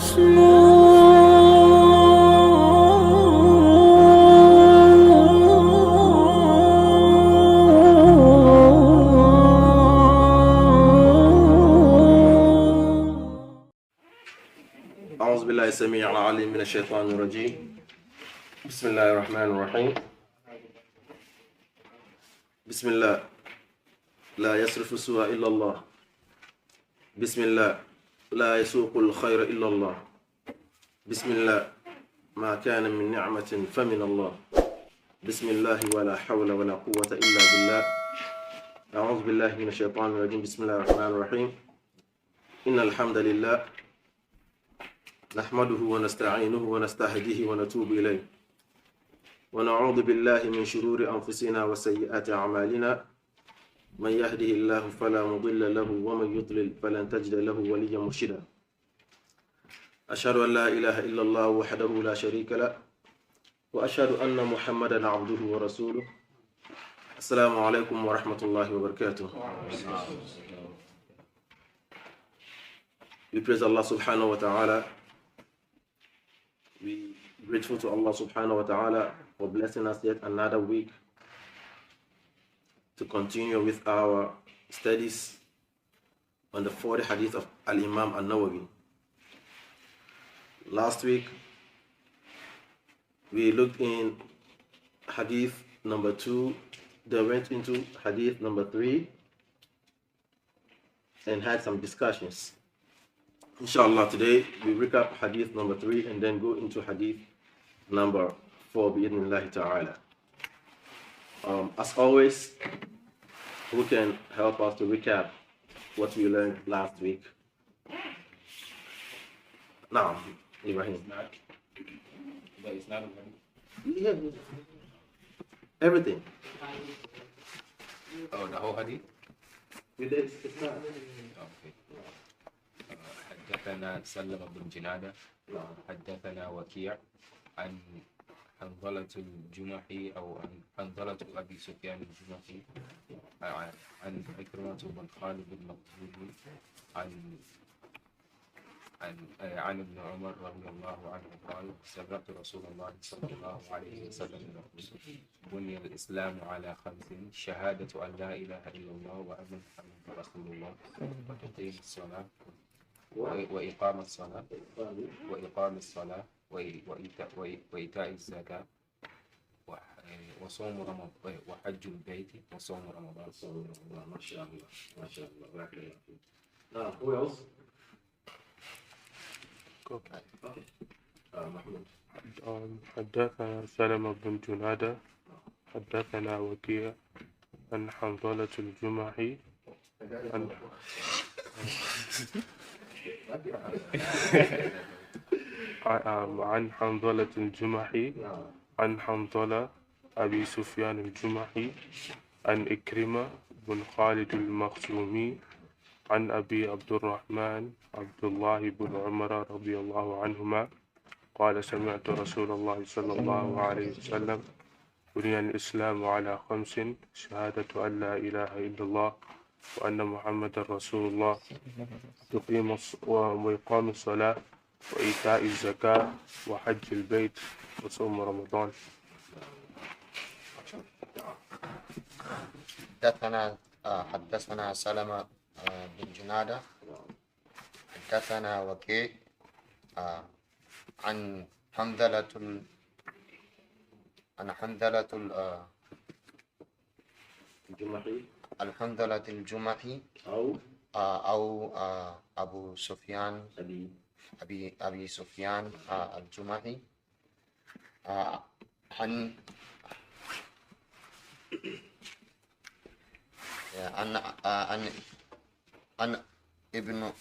أعوذ بالله السميع العليم من الشيطان الرجيم. بسم الله الرحمن الرحيم. بسم الله لا يصرف السوء إلا الله. بسم الله لا يسوق الخير إلا الله. بسم الله ما كان من نعمة فمن الله. بسم الله ولا حول ولا قوة إلا بالله. أعوذ بالله من الشيطان الرجيم. بسم الله الرحمن الرحيم. إن الحمد لله نحمده ونستعينه ونستهديه ونتوب إليه ونعوذ بالله من شرور أنفسنا وسيئات أعمالنا. من يهده الله فلا مضل له ومن يضلل فلن تجد له وليا مرشدا. أشهد أن لا إله إلا الله وحده لا شريك له وأشهد أن محمدا عبده ورسوله. السلام عليكم ورحمة الله وبركاته. We praise Allah subhanahu wa ta'ala. We grateful to Allah subhanahu wa ta'ala for blessing us yet another week to continue with our studies on the 40th hadith of Al-Imam Al-Nawawi. Last week we looked in hadith number 2, then went into hadith number 3 and had some discussions. Inshallah, today we recap hadith number 3 and then go into hadith number 4 bi'idhnillahi ta'ala. As always, who can help us to recap what we learned last week? Now, Ibrahim. It's not Yeah. Everything. Oh, the whole hadith? It's not. Okay. حدثنا سلم بن جنادة حدثنا وكيع عن حنظلة الجمحي أو عن حنظلة أبي سفيان الجمحي عن عكرمة بن خالد المخزومي عن ابن عمر رضي الله عنه قال سمعت رسول الله صلى الله عليه وسلم يقول بني الإسلام على 5: شهادة أن لا إله إلا الله وأن محمدا رسول الله وتقيم الصلاة وإقام الصلاة وإيتاء الزكاة وصوم رمضان وحج البيت وصوم رمضان. ما شاء الله ما شاء الله. بارك الله فيك. Who else? Okay. محمود. حدثنا سلمة بن جنادة حدثنا وكيع عن حنظلة الجمحي عن حنظلة الجمحي عن حنظلة أبي سفيان الجمحي عن إكرمة بن خالد المخزومي عن أبي عبد الرحمن عبد الله بن عمر رضي الله عنهما قال سمعت رسول الله صلى الله عليه وسلم بني الإسلام على 5: شهادة أن لا إله إلا الله وأن محمدا رسول الله وإقام الصلاة وإيتاء الزكاة وحج البيت وصوم رمضان. حدثنا سلمة بن جنادة حدثنا وكيع عن حنظلة الجمحي أو أبو سفيان أبي سفيان الجمحي عن ابن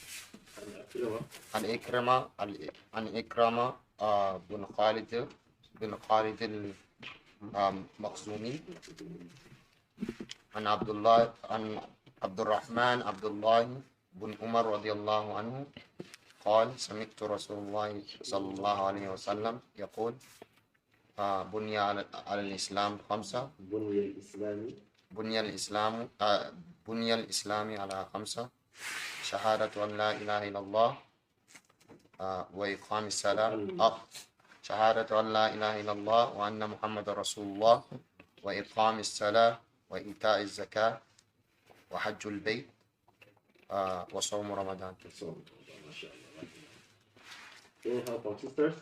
عن إكرمة بن خالد المخزومي عن عبد الرحمن عبد الله بن عمر رضي الله عنه قال سمعت رسول الله صلى الله عليه وسلم يقول بني على الإسلام 5. بني الإسلام على 5: شهادة أن لا إله إلا الله وإقام الصلاة شهادة أن لا إله إلا الله وأن محمد رسول الله وإقام الصلاة وإيتاء الزكاة وحج البيت وصوم رمضان. Any help from sisters?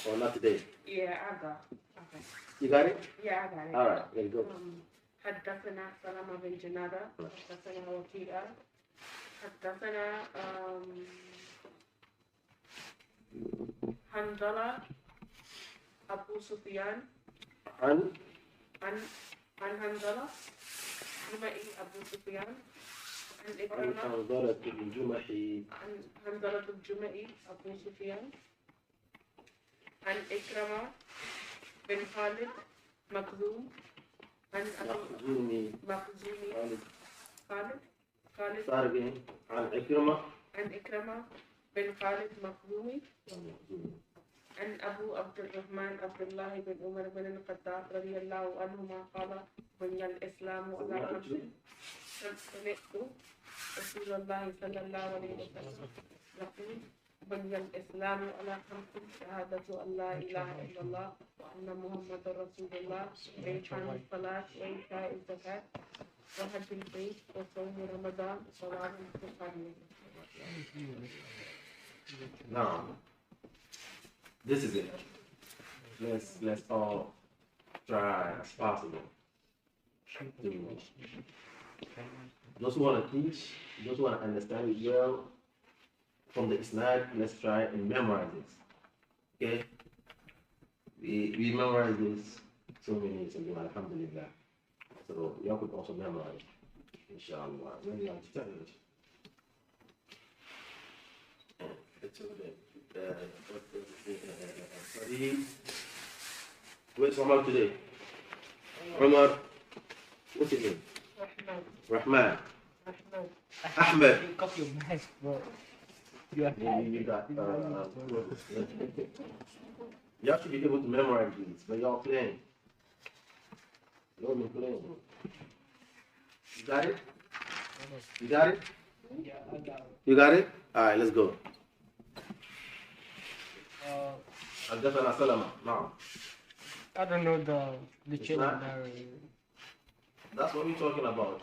Or not today? Yeah, I got. Okay. You got it? Yeah, I got it. All right, there you go. حدثنا سلمة بن جنادة حدثنا وكيع حدثنا حنظلة أبو سفيان عن عن حنظلة جمعي أبو سفيان عن عن إكرمة حنظلة الجمحي عن حنظلة الجمعي أبو سفيان عن إكرمة بن خالد مكذوم عن مخزومي مخزومي خالد خالد صار عن عكرمة عن إكرمة بن خالد مخزومي عن أبو عبد الرحمن عبد الله بن عمر بن الخطاب رضي الله عنهما قال بني الإسلام على خمس سمعت رسول الله صلى الله عليه وسلم يقول بني الإسلام على خمس شهادة أن لا إله إلا الله وأن محمد رسول الله وإقام الصلاة وإيتاء الزكاة وحج البيت وصوم رمضان رواه البخاري. Now, this is it. Let's all try as possible. Those who want to teach, those who want to understand it well from the Islam, let's try and memorize this. Okay? We memorize this so many years ago, alhamdulillah. So y'all could also memorize, inshallah. Where's Omar today? Omar, what's his name? Rahman. Ahmed. You copy your mask, bro. You got, y'all should be able to memorize these, but y'all playing. Y'all been playing. You got it? You got it? Yeah, I got it. You got it? Alright, let's go. حدثنا سلمة. نعم. I don't know the chain not? of narrative. That's what we're talking about.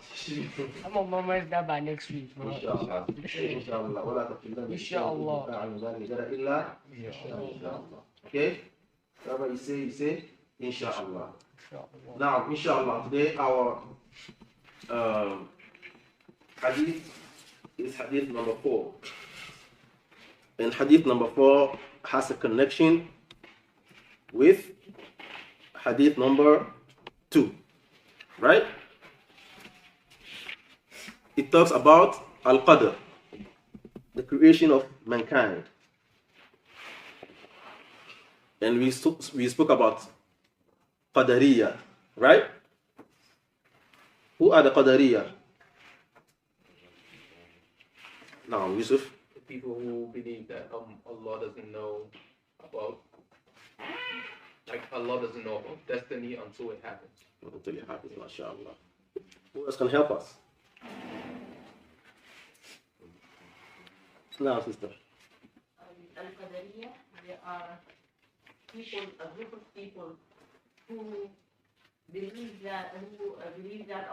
I'm gonna memorize that by next week, bro. Inshallah. Inshallah. ولا تقلن Inshallah. عن ذلك إلا Inshallah. Okay? Whatever you say Inshallah. Inshallah. Now, Inshallah, today our hadith is hadith number 4. And hadith number 4 has a connection with hadith number 2. Right? It talks about Al-Qadr, the creation of mankind. And we spoke about Qadariya, right? Who are the Qadariya? Now, Yusuf. The people who believe that Allah doesn't know about, like Allah doesn't know about destiny until it happens. Until it happens, mashallah. Who else can help us? Now, sister. Al-Qadariyya, they are people, a group of people who believe that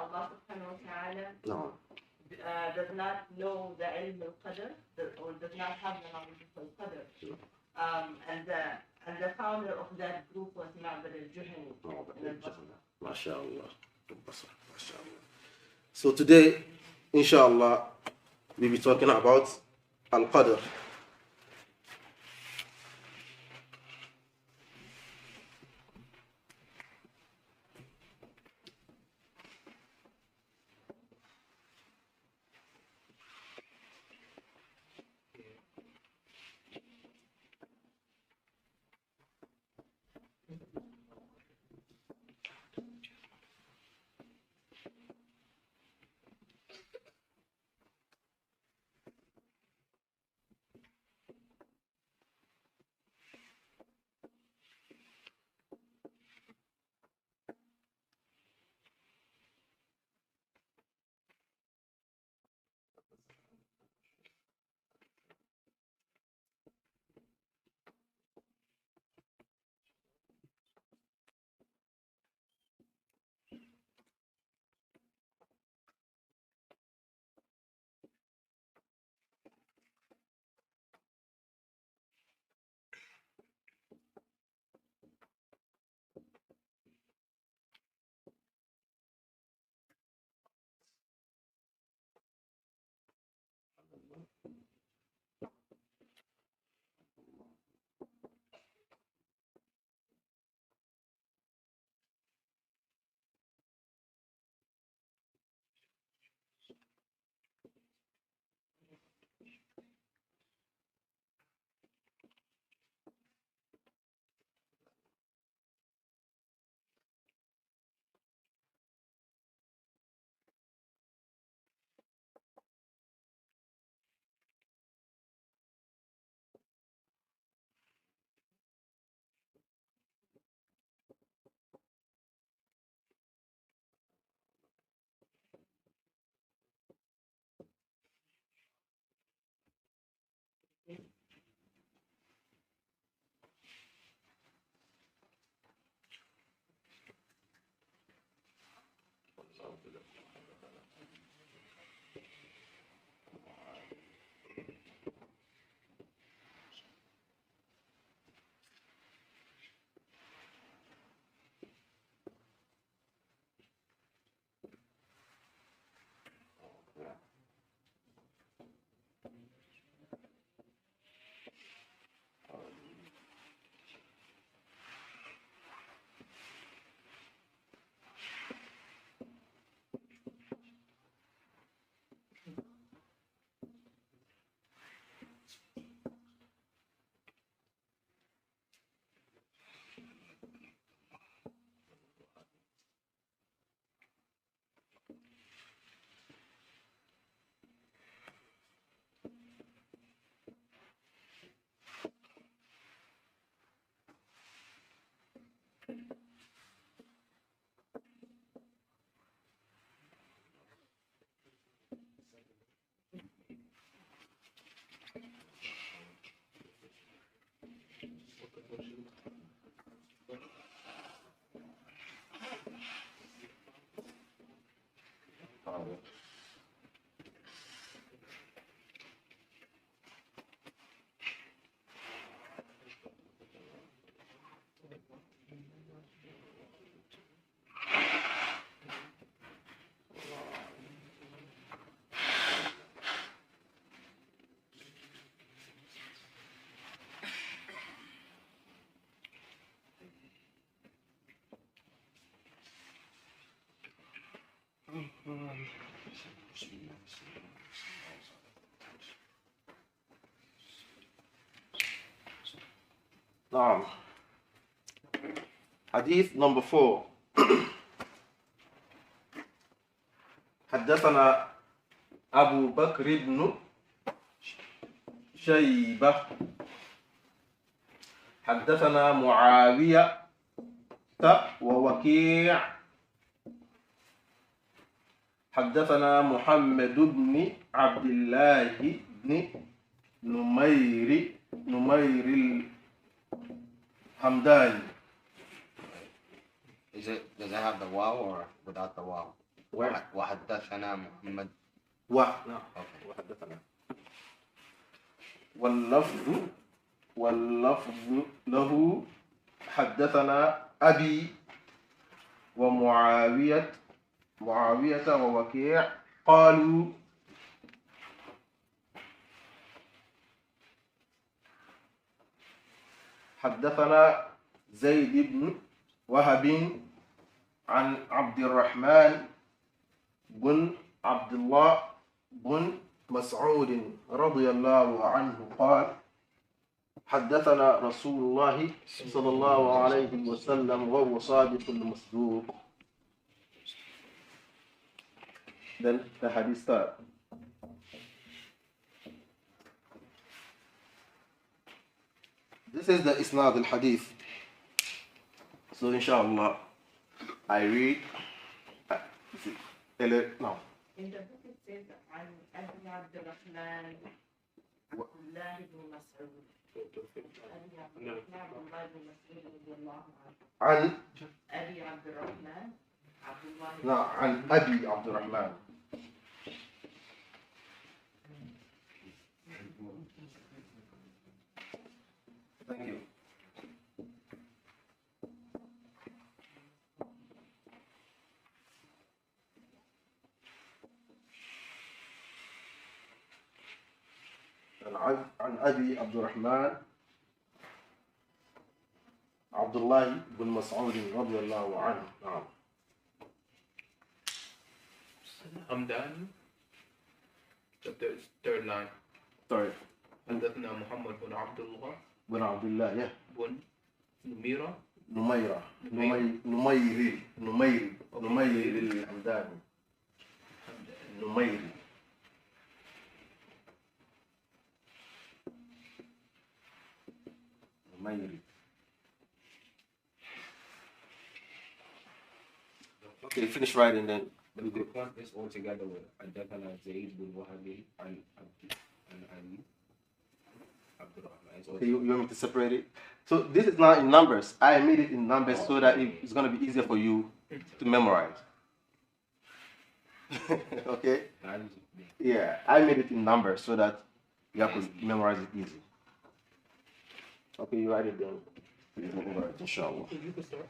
Allah subhanahu wa ta'ala No. does not know the ilm al-qadr, or does not have the knowledge of al-qadr. And the founder of that group was Ma'bad al-Juhani. MashaAllah. MashaAllah. So today, inshallah, we'll be talking about Al-Qadr. نعم. حديث number 4. حدثنا أبو بكر بن شيبة حدثنا معاوية ووكيع حدثنا محمد بن عبد الله بن نمير الحمداني. Does it have the waw or without the waw? Where? وحدثنا محمد. نعم. وحدثنا. واللفظ له حدثنا أبي ومعاوية ووكيع قالوا حدثنا زيد بن وهب عن عبد الرحمن بن عبد الله بن مسعود رضي الله عنه قال حدثنا رسول الله صلى الله عليه وسلم وهو صادق المصدوق. Then the hadith start. This is the isnad al-hadith. So inshallah, I read. Now. In the book it says عن أبي عبد الرحمن عبد الله بن مسعود. أبي عبد الرحمن عبد الله بن مسعود رضي الله عنه. عن أبي عبد الرحمن عبد الله. نعم عن أبي عبد الرحمن. Thank you. عن أبي عبد الرحمن عبد الله بن مسعود رضي الله عنه. نعم. حمدان. The third line. Sorry. حدثنا محمد بن عبد الله بن عبد الله yeah. بن نميرة نميري الحمداني. نميري. Okay, finish writing then. The quick one is all together with حدثنا زيد بن وهب عن علي عبد الرحمن. Okay, you want me to separate it? So this is now in numbers. I made it in numbers so that it's going to be easier for you to memorize. Okay? Yeah, I made it in numbers so that you have to memorize it easy. Okay, you write it down. You can memorize it, inshallah. You can start.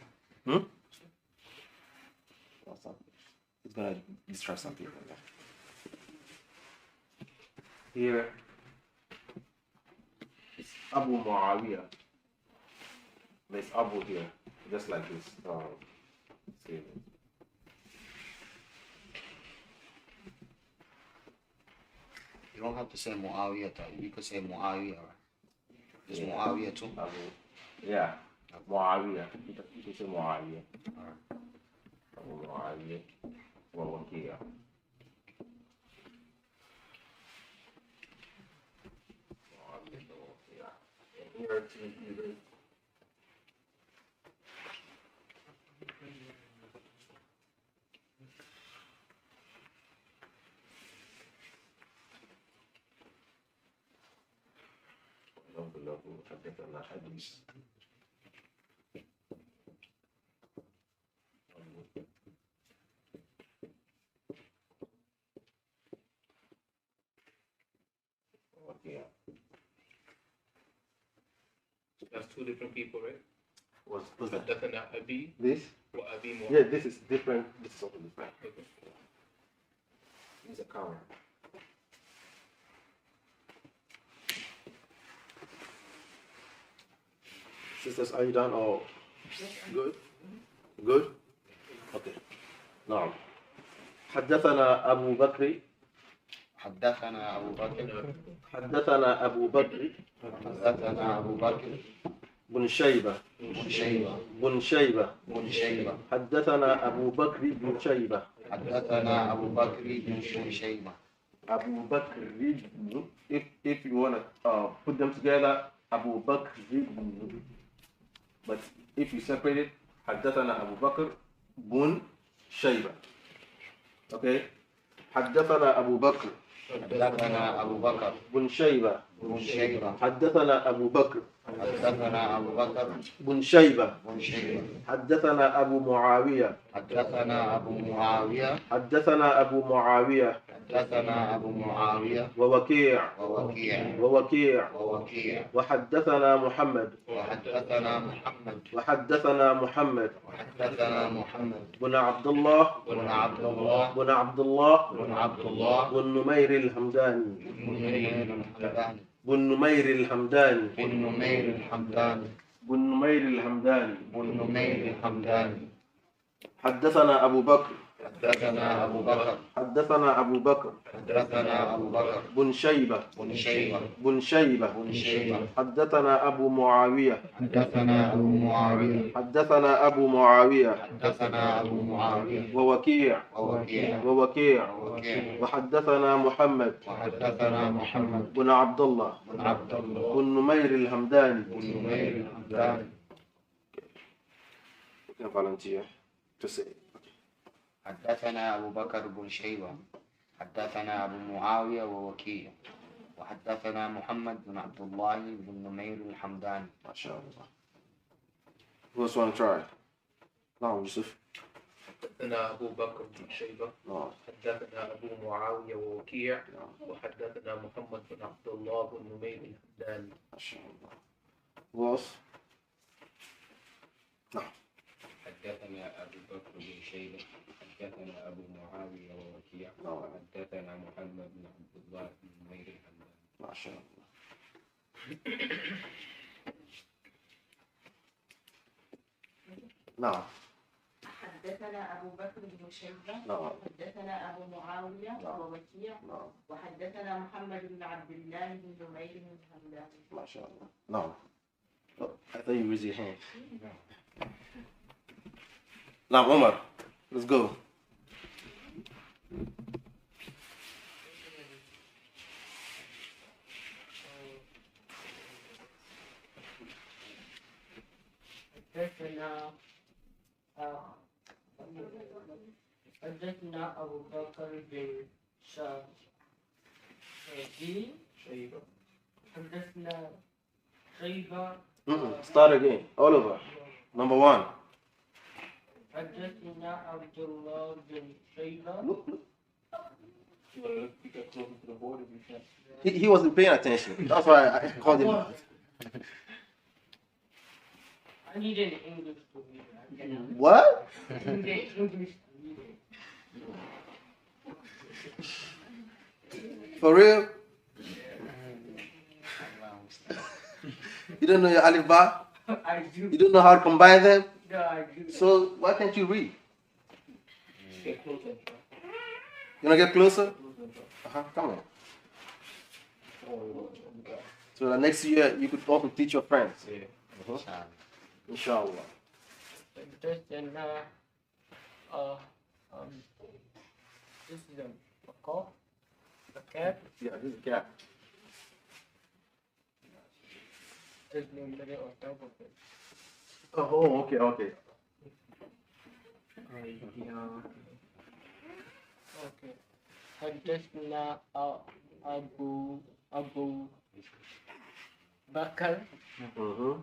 It's going to distract some people. Here is Abu Muawiyah. There's Abu here, just like this. See. You don't have to say Muawiyah. You could say Muawiyah. Just Muawiyah too. Abu. Yeah. Muawiyah. You can say Muawiyah. Abu Muawiyah. والوكيع. Here to حدثنا حديث That's two different people, right? what's that? حدثنا أبي This? وأبي Yeah, محمد. this is different. This is also different. Okay. These are common. Sisters, are you done? Oh, good? Good? Okay. نعم. حدثنا أبو بكر حدثنا أبو بكر حدثنا أبو بكر حدثنا أبو بكر بن شيبة بن شيبة بن شيبة بن شيبة حدثنا أبو بكر بن شيبة حدثنا أبو بكر بن شيبة Abu Bakr, if you want to put them together, Abu Bakr, but if you separate it, حدثنا أبو بكر بن شيبة. Okay, حدثنا أبو بكر حدثنا أبو بكر بن شيبة بن شيبة حدثنا أبو بكر حدثنا أبو بكر بن شيبة بن شيبة حدثنا أبو معاوية حدثنا أبو معاوية حدثنا أبو معاوية حدثنا أبو معاوية ووكيع ووكيع ووكيع ووكيع وحدثنا محمد وحدثنا محمد وحدثنا محمد وحدثنا محمد بن عبد الله بن عبد الله بن عبد الله بن عبد الله بن نمير الحمداني بن نمير الحمداني بن نمير الحمداني بن نمير الحمداني بن نمير الحمداني بن نمير الحمداني حدثنا أبو بكر حدثنا أبو بكر حدثنا أبو بكر حدثنا أبو بكر بن شيبة بن شيبة بن شيبة بن شيبة حدثنا أبو معاوية حدثنا أبو معاوية حدثنا أبو معاوية حدثنا أبو معاوية ووكيع ووكيع ووكيع ووكيع وحدثنا محمد وحدثنا محمد بن عبد الله بن عبد الله بن نمير الحمداني. بن نمير الحمداني. You can volunteer to say it. حدثنا أبو بكر بن شيبة حدثنا أبو معاوية ووكيع وحدثنا محمد بن عبد الله بن نمير الحمداني. ما شاء الله. Who else want to try? نعم يوسف. حدثنا أبو بكر بن شيبة نعم. حدثنا أبو معاوية ووكيع وحدثنا محمد بن عبد الله بن نمير الحمداني. ما شاء الله. Who else? نعم. حدثنا أبو بكر بن شيبة حدثنا أبو معاوية ووكيع وحدثنا محمد بن عبد الله بن نمير الحمداني. ما شاء الله. نعم. حدثنا أبو بكر بن شيبة نعم. حدثنا أبو معاوية ووكيع وحدثنا محمد بن عبد الله بن نمير الحمداني. ما شاء الله. نعم. Oh, I thought you raised your hand. نعم عمر. Let's go. حدثنا أبو بكر بن شيبة حدثنا شيبة. Start again. All over. Number one. حدثنا عبد الله بن شيبة. He wasn't paying attention. That's why I called him out. I need an English to read. What? I need an English to read it. For real? You don't know your alif ba? I do. You don't know how to combine them? No, I do. So why can't you read? Get closer. You wanna get closer? Come on. So the next year you could also teach your friends. Inshallah. حدثنا this is a call. A cat. Yeah, this is a cap. There's no middle on top of it. Oh, okay, okay. Okay. حدثنا أبو بكر Mm-hmm.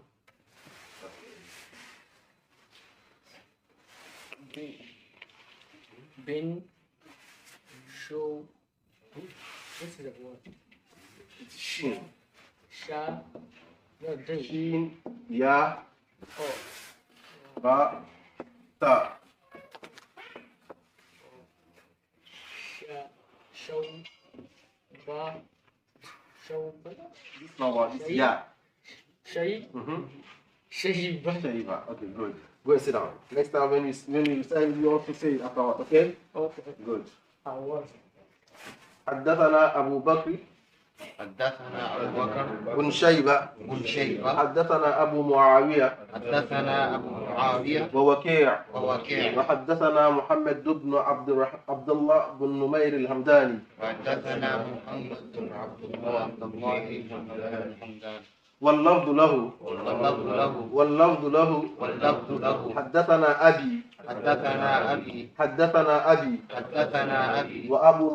bin show. This is a word. Shin. Sha. No, this. Shin. Ya. Oh. Ba. Ta. Sha. Show. Ba. Show. This number is Ya. Shay. Mm-hmm. Shayba. Shaiba. Okay, good. Go and sit down. Next time when you say, you also say it afterwards, okay? Okay. Good. I was. حدثنا أبو بكر حدثنا أبو بكر بن شيبة بن شيبة حدثنا أبو معاوية حدثنا أبو معاوية ووكيع ووكيع وحدثنا محمد بن عبد الله بن نمير الهمداني وحدثنا محمد بن عبد الله بن حمدان واللفظ له واللفظ له حدثنا أبي حدثنا أبي وأبو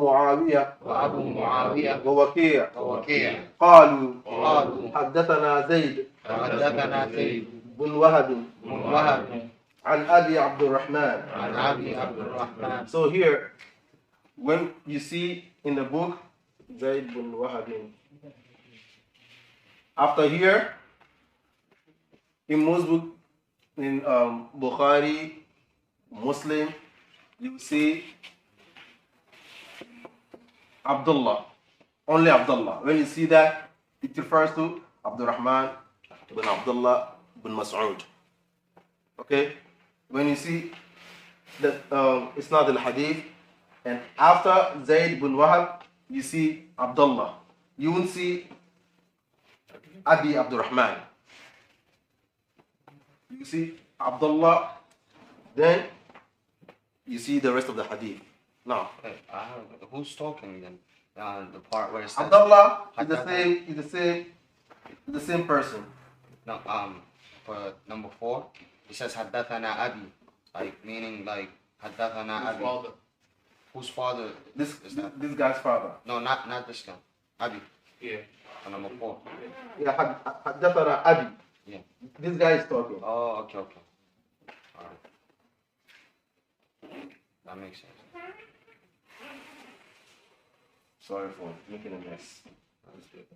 معاوية ووكيع قالوا حدثنا زيد بن وهب عن أبي عبد الرحمن. So here, when you see in the book Zayd bin Wahab, after here, in most books, in Bukhari, Muslim, you see Abdullah, only Abdullah. When you see that, it refers to Abdurrahman bin Abdullah bin Mas'ud. Okay? When you see that it's not al-Hadith, and after Zayd bin Wahab, you see Abdullah. You won't see Abi Abdurrahman. You see Abdullah, then you see the rest of the Hadith. Now, who's talking then? The part where it says Abdullah is the same person. No, for number 4, it says Haddathana Abi, like meaning like Haddathana Abi. Father. Whose father? This is that? this guy's father. No, not this guy. Abi. Yeah. For number 4. Yeah, Haddathana Abi. Yeah. This guy is talking. Oh, okay. Alright. That makes sense. Sorry for making a mess. That's good.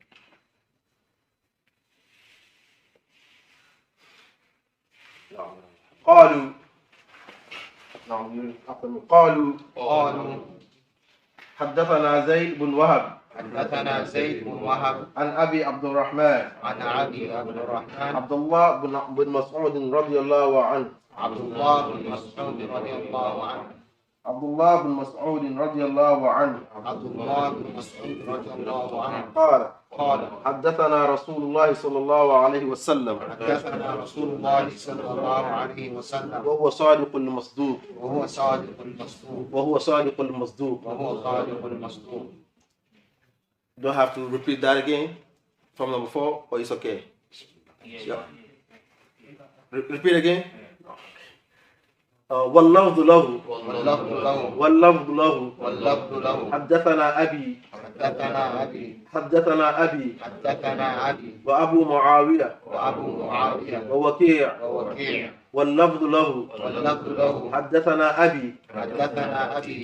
قالوا قالوا حدثنا زيد بن وهب عن أبي عبد الرحمن عبد الله بن مسعود رضي الله عنه عبد الله بن مسعود رضي الله عنه عبد الله بن مسعود رضي الله عنه قال حدثنا رسول الله صلى الله عليه وسلم وهو صادق المصدوق Do I have to repeat that again from number 4 or it's okay? Yeah. Repeat again. واللفظ له حدثنا أبي وأبو معاوية ووكيع واللفظ له حدثنا أبي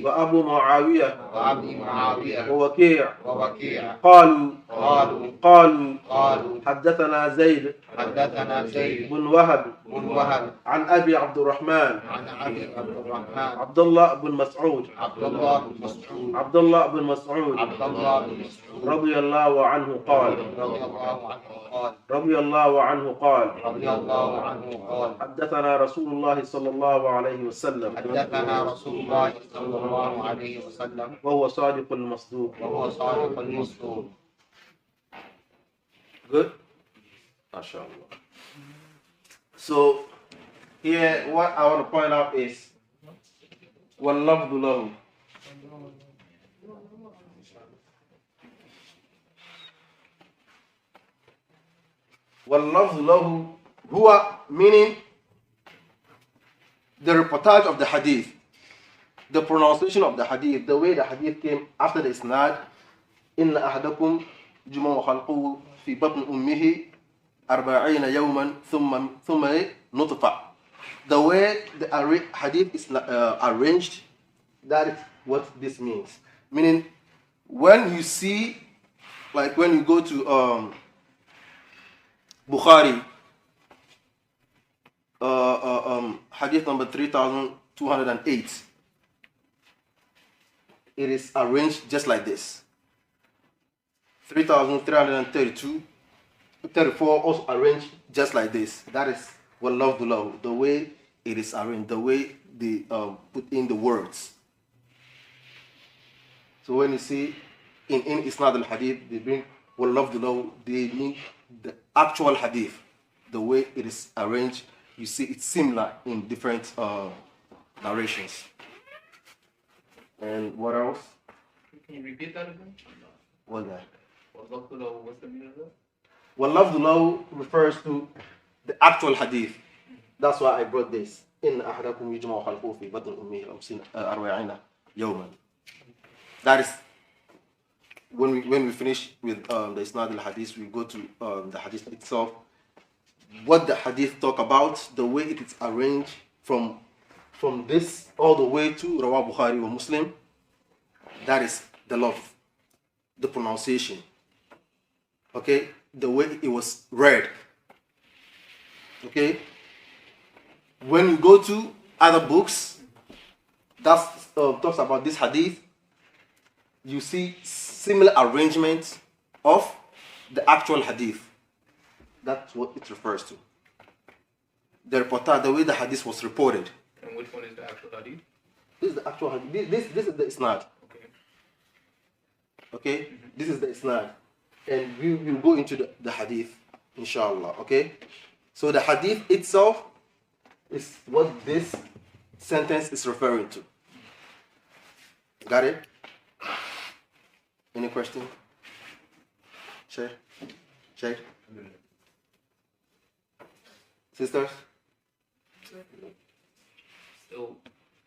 وأبو معاوية ووكيع قالوا حدثنا زيد بن وهب عن أبي عبد الرحمن عبد الله بن مسعود رضي الله عنه قال حدثنا رسول الله صلى الله عليه وسلم وهو صادق المصدوق. Good? MashaAllah. So here what I want to point out is وَاللَّفْظُ لَهُ. وَاللَّفْظُ لَهُ هو meaning the reportage of the hadith, the pronunciation of the hadith, the way the hadith came after the isnad. إِنَّ أَحَدَكُمْ جُمَعُ خَلْقُهُ في بطن أمه 40 يوما ثم نطفة. The way the hadith is arranged, that is what this means. Meaning, when you see, like when you go to Bukhari, hadith number 3208, it is arranged just like this. 3332, 34 also arranged just like this. That is what love, the way it is arranged, the way they put in the words. So when you see in Isnad al-Hadith, they bring وَاللَّفْظُ they mean the actual Hadith, the way it is arranged. You see, it's similar in different narrations. And what else? Can you repeat that again? What that? What's the meaning of that? وَاللَّفْظُ refers to the actual Hadith. That's why I brought this. إِنَّ أَحَدَكُمْ يُجْمَعُ خَلْقُهُ فِي بَطْنِ أُمِّهِ 40 يَوْمًا. That is when we finish with the Isnad al-Hadith, we go to the Hadith itself. What the Hadith talk about, the way it is arranged from this all the way to Rawah Bukhari or Muslim. That is the love, the pronunciation. Okay, the way it was read. Okay. When you go to other books that talks about this hadith, you see similar arrangement of the actual hadith. That's what it refers to. The reporter, the way the hadith was reported. And which one is the actual hadith? This is the actual hadith. This is the isnad. Okay. Okay? This is the isnad. And we will go into the hadith, inshallah. Okay? So the hadith itself is what this sentence is referring to. Got it? Any question? Share? Sisters? Still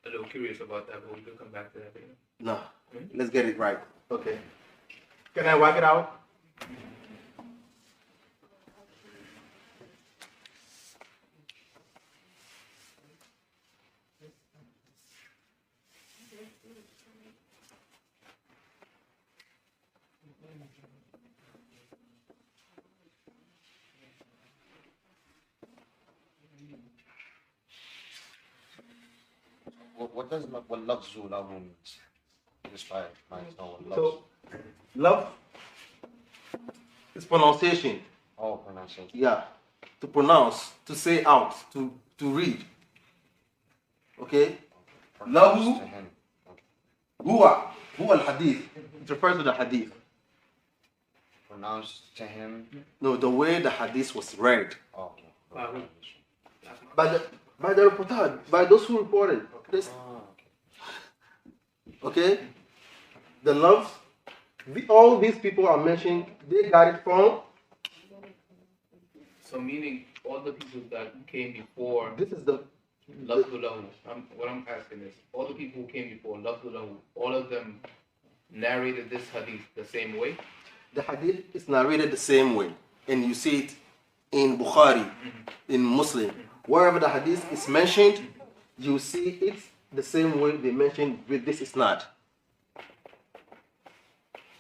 a little curious about that, but we can come back to that later. No. Let's get it right. Okay. Can I work it out? What does وَاللَّفْظُ لَهُ means? Just try it. So, love is pronunciation. Oh, pronunciation. Yeah. To pronounce, to say out, to read. Okay? Pronounce Lahu to him. Okay. huwa al-hadith. It refers to the hadith. Pronounce to him. No, the way the hadith was read. Oh, okay. By the reporter, by those who reported. This, Oh, okay? The love, all these people are mentioned, they got it from. So meaning all the people that came before This is the. Lafdulahu, what I'm asking is, all the people who came before Lafdulahu, all of them narrated this hadith the same way? The hadith is narrated the same way. And you see it in Bukhari, in Muslim. Wherever the hadith is mentioned, you see it the same way they mentioned with this isnad.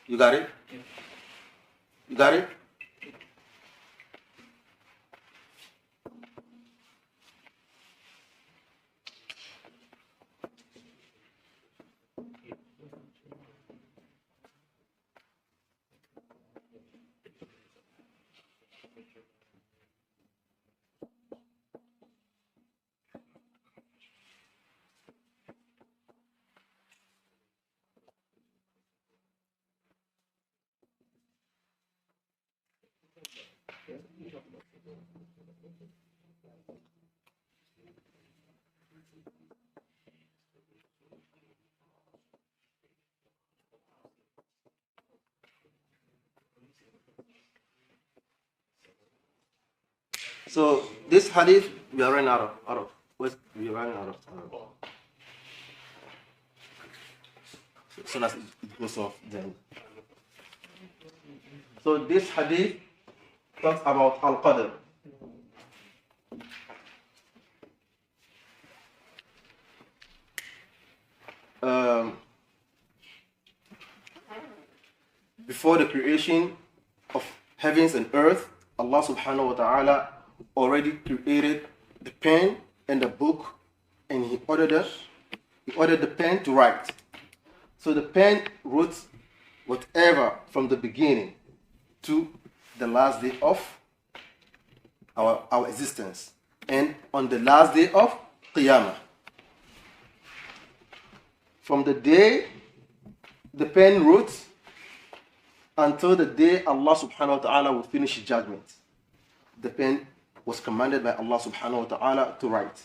You got it? You got it? So this hadith we are running out of we are running out of time. So as soon as it goes off, then. So this hadith talks about Al-Qadr. Before the creation of heavens and earth, Allah subhanahu wa ta'ala already created the pen and the book, and He ordered the pen to write. So the pen wrote whatever from the beginning to the last day of our existence, and on the last day of Qiyamah. From the day the pen wrote until the day Allah subhanahu wa ta'ala will finish his judgment. The pen was commanded by Allah subhanahu wa ta'ala to write.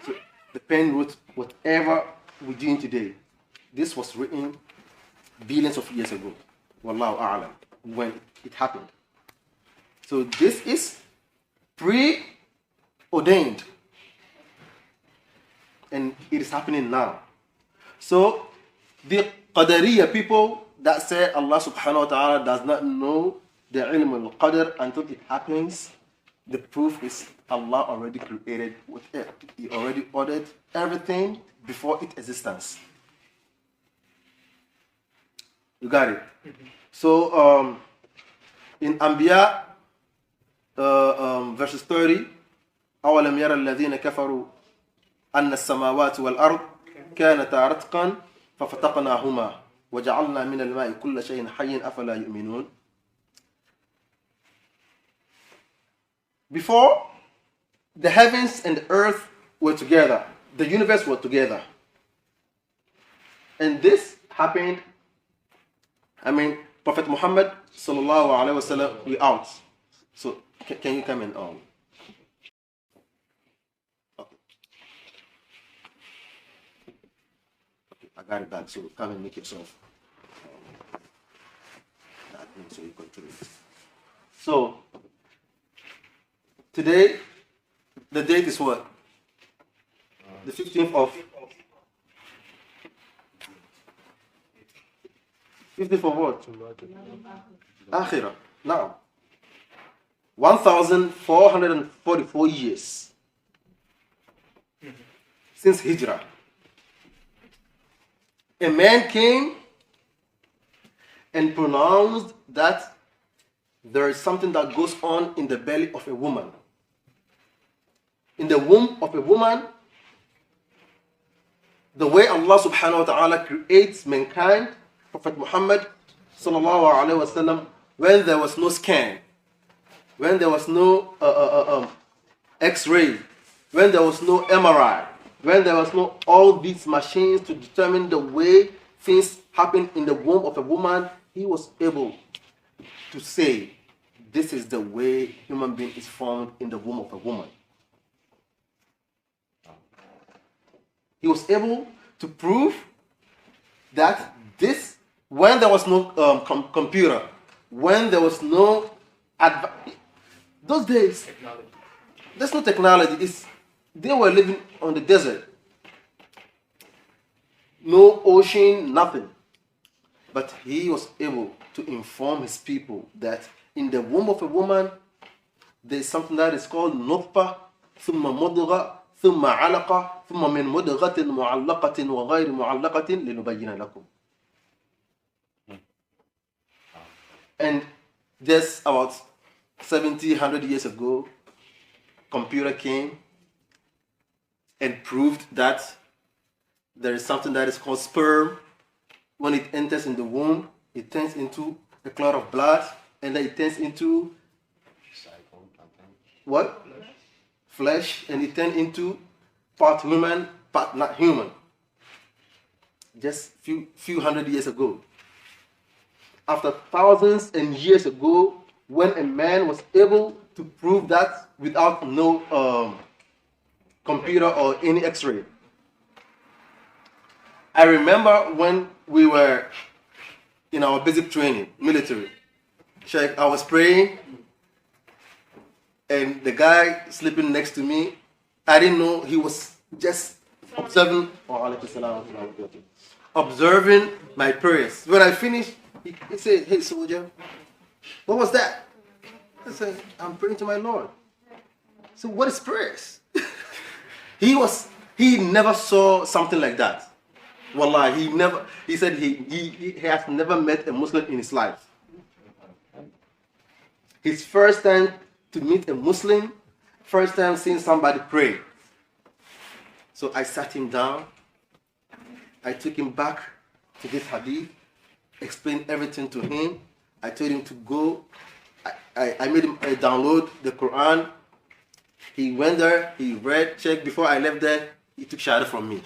So the pen wrote whatever we're doing today. This was written billions of years ago. Wallahu a'lam, when it happened. So this is preordained. And it is happening now. So the Qadariya people that say Allah subhanahu wa ta'ala does not know the ilm al-qadr until it happens, the proof is Allah already created with it. He already ordered everything before its existence. You got it? So in Anbiya verses 30, أَوَلَمْ يَرَ الَّذِينَ كَفَرُوا أَنَّ السَّمَاوَاتِ وَالْأَرْضِ كَانَتَا رَتْقًا فَفَتَقْنَاهُمَا وَجَعَلْنَا مِنَ الْمَاءِ كُلَّ شَيْءٍ حَيٍّ أَفَلَا يُؤْمِنُونَ. Before, the heavens and the earth were together. The universe was together. And this happened, Prophet Muhammad sallallahu alaihi wasallam, we out. So can you come in on? Okay. I got it back. So come and make yourself that thing so you control it. So today, the date is what? The 15th of 15th of what? Akhirah. Now, 1,444 years since Hijrah. A man came and pronounced that there is something that goes on in the belly of a woman. In the womb of a woman, the way Allah subhanahu wa ta'ala creates mankind, Prophet Muhammad sallallahu alaihi wasallam, when there was no scan, when there was no X-ray, when there was no MRI, when there was no all these machines to determine the way things happen in the womb of a woman, he was able to say, this is the way human being is formed in the womb of a woman. He was able to prove that this, when there was no computer, when there was no those days, there's no technology. They were living on the desert, no ocean, nothing. But he was able to inform his people that in the womb of a woman, there is something that is called nutfa, thumma mudgha, ثم علقة ثم من مدغة معلقة وغير معلقة لنبين لكم. And just about 100 years ago, computer came and proved that there is something that is called sperm. When it enters in the womb, it turns into a clot of blood, and then it turns into what? Flesh, and it turned into part human, part not human. Just few hundred years ago. After thousands and years ago, when a man was able to prove that without no computer or any X-ray. I remember when we were in our basic training, military. Sheikh, I was praying, and the guy sleeping next to me, I didn't know he was just observing my prayers. When I finished, he said, "Hey soldier, what was that?" I said, "I'm praying to my Lord." So what is prayers? He never saw something like that. Wallah, he said he has never met a Muslim in his life. His first time to meet a Muslim, first time seeing somebody pray. So I sat him down, I took him back to this hadith, explained everything to him. I told him to go, I made him download the Quran. He went there, he read, checked. Before I left there, he took shahada from me.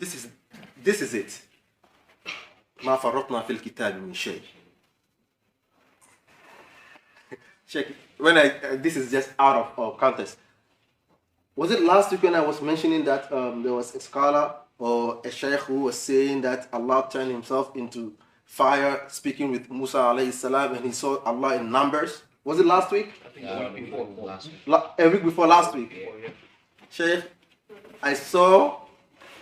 this is it. ما فرطنا في الكتاب من شيء. Check. This is just out of context. Was it last week when I was mentioning that there was a scholar or a sheikh who was saying that Allah turned himself into fire, speaking with Musa alayhi salam, and he saw Allah in numbers? Was it last week? I think it was before last week. A week before last week. Sheikh, I saw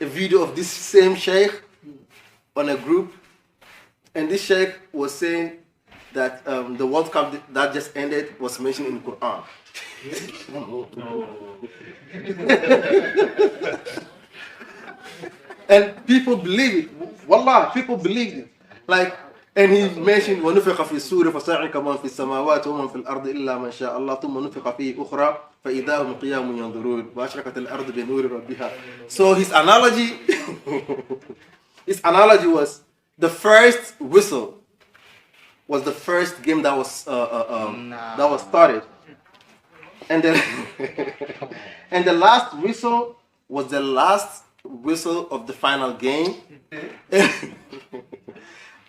a video of this same sheikh on a group, and this sheikh was saying that the World Cup that just ended was mentioned in the Quran. And people believe it. Wallah, people believe it. Like, and he mentioned ونفخ في السور فصعق من في السماوات ومن في الأرض إلا من شاء الله ثم نفخ فيه أخرى فإذا هم قيام ينظرون وأشرقت الأرض بنور ربها. So his analogy was the first whistle was the first game that was started, and then and the last whistle was the last whistle of the final game.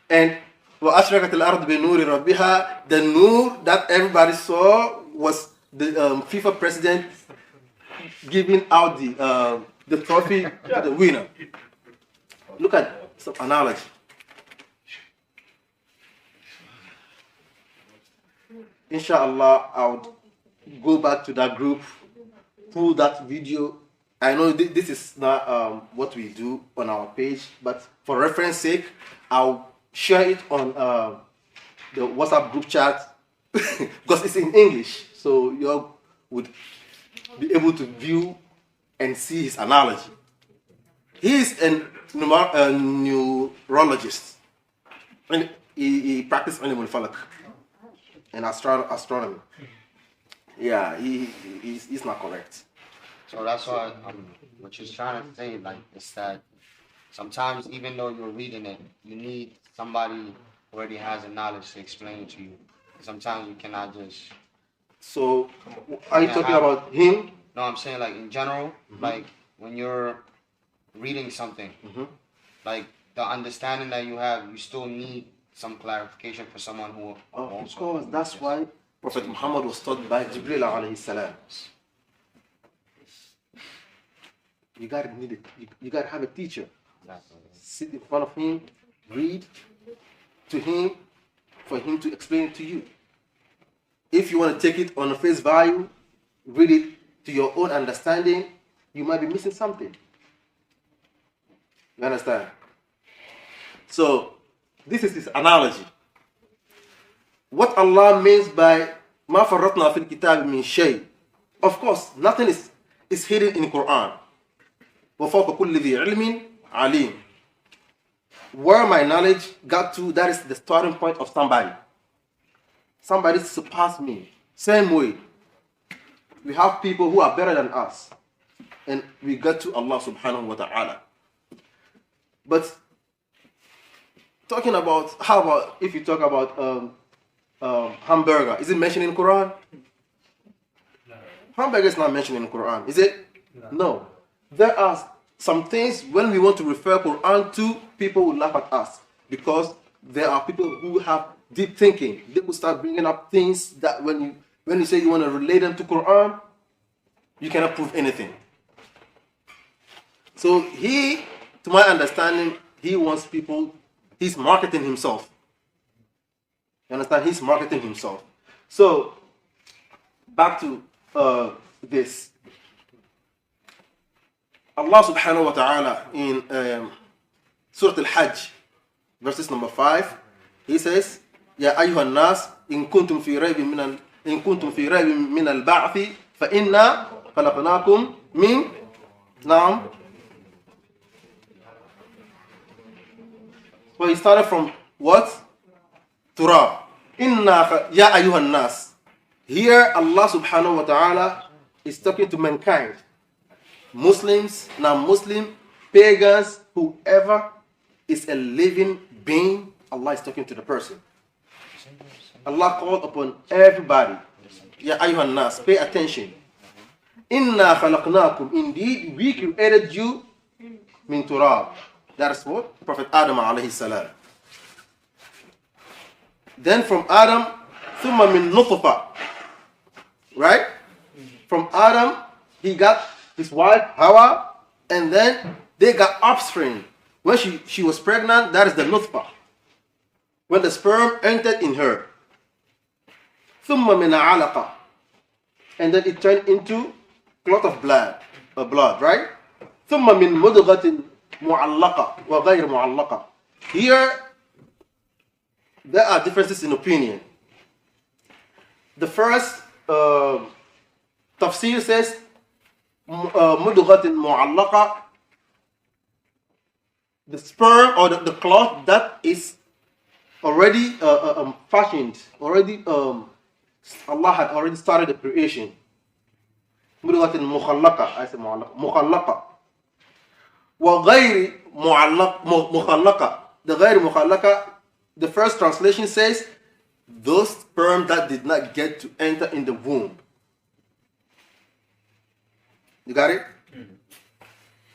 And وأشرقت الأرض بنور ربها, the nur that everybody saw was the FIFA president giving out the trophy to the winner. Look at some analogy. Inshallah, I would go back to that group, pull that video. I know this is not what we do on our page, but for reference sake, I'll share it on the WhatsApp group chat because it's in English, so you all would be able to view and see his analogy. He is a neurologist, and he practices animal falak and astronomy. Yeah, he's not correct. So that's why what you're trying to say, like, is that sometimes even though you're reading it, you need somebody who already has the knowledge to explain it to you. Sometimes you cannot just. So, are you talking about him? No, I'm saying like in general, like when you're reading something, like the understanding that you have, you still need some clarification for someone who. Of course, that's why Prophet Muhammad was taught by Jibril alayhi salam. You gotta need it. You gotta have a teacher. Exactly. Sit in front of him, read to him, for him to explain it to you. If you want to take it on face value, read it to your own understanding, you might be missing something. You understand? So, this is his analogy. What Allah means by ما فرطنا في الكتاب من شيء. Of course, nothing is hidden in the Quran. وفوق كل ذي علم عليم. Where my knowledge got to, that is the starting point of somebody. Somebody surpassed me. Same way, we have people who are better than us, and we got to Allah subhanahu wa ta'ala. But talking about, how about if you talk about hamburger, is it mentioned in Quran? No. Hamburger is not mentioned in Quran, is it? No. There are some things when we want to refer Quran to, people will laugh at us because there are people who have deep thinking. They will start bringing up things that when you say you want to relate them to Quran, you cannot prove anything. So he, to my understanding, he wants people, he's marketing himself. You understand? He's marketing himself. So, back to this. Allah subhanahu wa ta'ala in Surah Al-Hajj, verses number 5, he says, يا أيها الناس إن كنتم في ريب من البعث فإنا خلقناكم من نعم. So he started from what? Turab. إنا يا أيها الناس. Here Allah subhanahu wa ta'ala is talking to mankind. Muslims, non-Muslim, pagans, whoever is a living being, Allah is talking to the person. Allah called upon everybody. Ya ayyuhan nas, pay attention. Inna khalaqnakum, indeed we created you min turab. That's what? Prophet Adam alayhi salam. Then from Adam, thumma min nutfa. Right? From Adam, he got his wife, Hawa, and then they got offspring. When she was pregnant, that is the nutfa. When the sperm entered in her. Thumma min alaqa. And then it turned into clot of blood, right? ثم من مضغة معلقة وغير معلقة. Here, there are differences in opinion. The first tafsir says مضغة معلقة, the sperm or the clot that is already fashioned, already Allah had already started the creation. مضغة مخلقة, I said مخلقة. وغير مخلقة. The غير مخلقة, the first translation says those sperm that did not get to enter in the womb. You got it?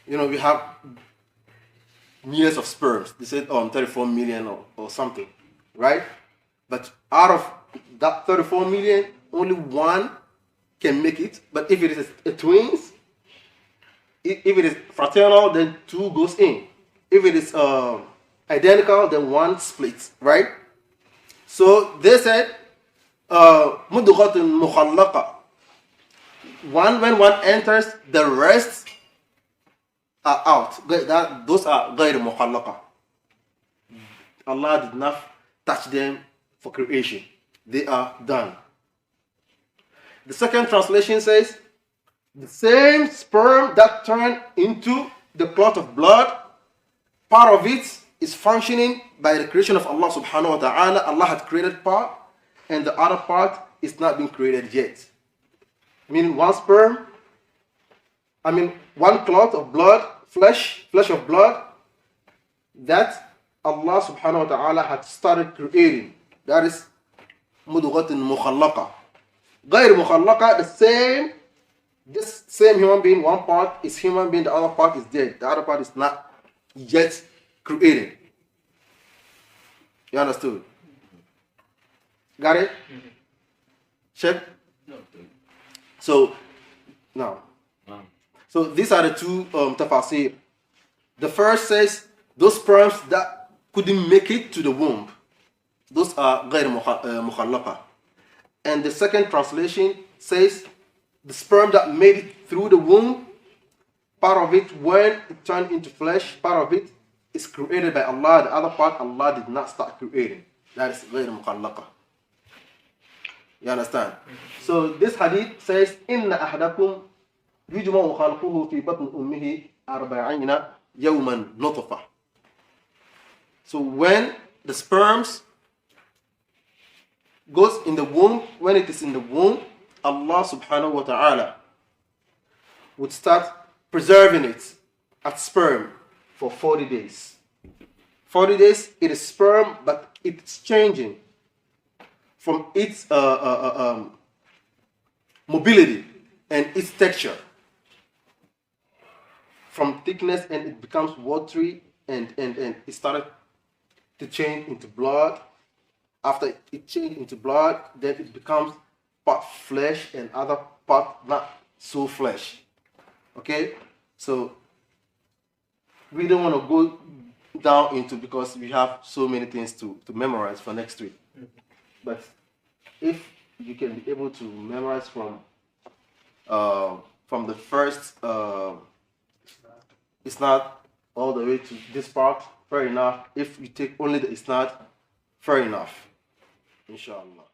You know, we have millions of sperms. They said 34 million or something, right? But out of that 34 million, only one can make it. But if it is a twins, if it is fraternal, then two goes in. If it is identical, then one splits, right? So they said مضغة مخلقة. When one enters, the rest are out. Those are غير مخلقة. Allah did not touch them for creation. They are done. The second translation says the same sperm that turned into the clot of blood, part of it is functioning by the creation of Allah subhanahu wa ta'ala. Allah had created part, and the other part is not being created yet. Meaning one clot of blood, flesh of blood, that Allah subhanahu wa ta'ala had started creating. That is مضغة مخلقة. غير مخلقة, this same human being, one part is human being, the other part is dead. The other part is not yet created. You understood? Got it? Check? No. So, now. So these are the two tafasir. The first says those sperms that couldn't make it to the womb, those are غير مخلقة. And the second translation says the sperm that made it through the womb, part of it, when it turned into flesh, part of it is created by Allah. The other part, Allah did not start creating. That is غير مخلقة. You understand? So this hadith says, إن أحدكم يجمع خلقه في بطن أمه 40 يوما نطفة. So when the sperms goes in the womb, when it is in the womb, Allah subhanahu wa ta'ala would start preserving it as sperm for 40 days. 40 days, it is sperm, but it's changing from its mobility and its texture. From thickness, and it becomes watery, and it started to change into blood. After it changed into blood, then it becomes part flesh and other part not so flesh. Okay? So we don't want to go down into, because we have so many things to memorize for next week. But if you can be able to memorize from the first isnad all the way to this part, fair enough. If you take only the isnad, fair enough. Inshallah.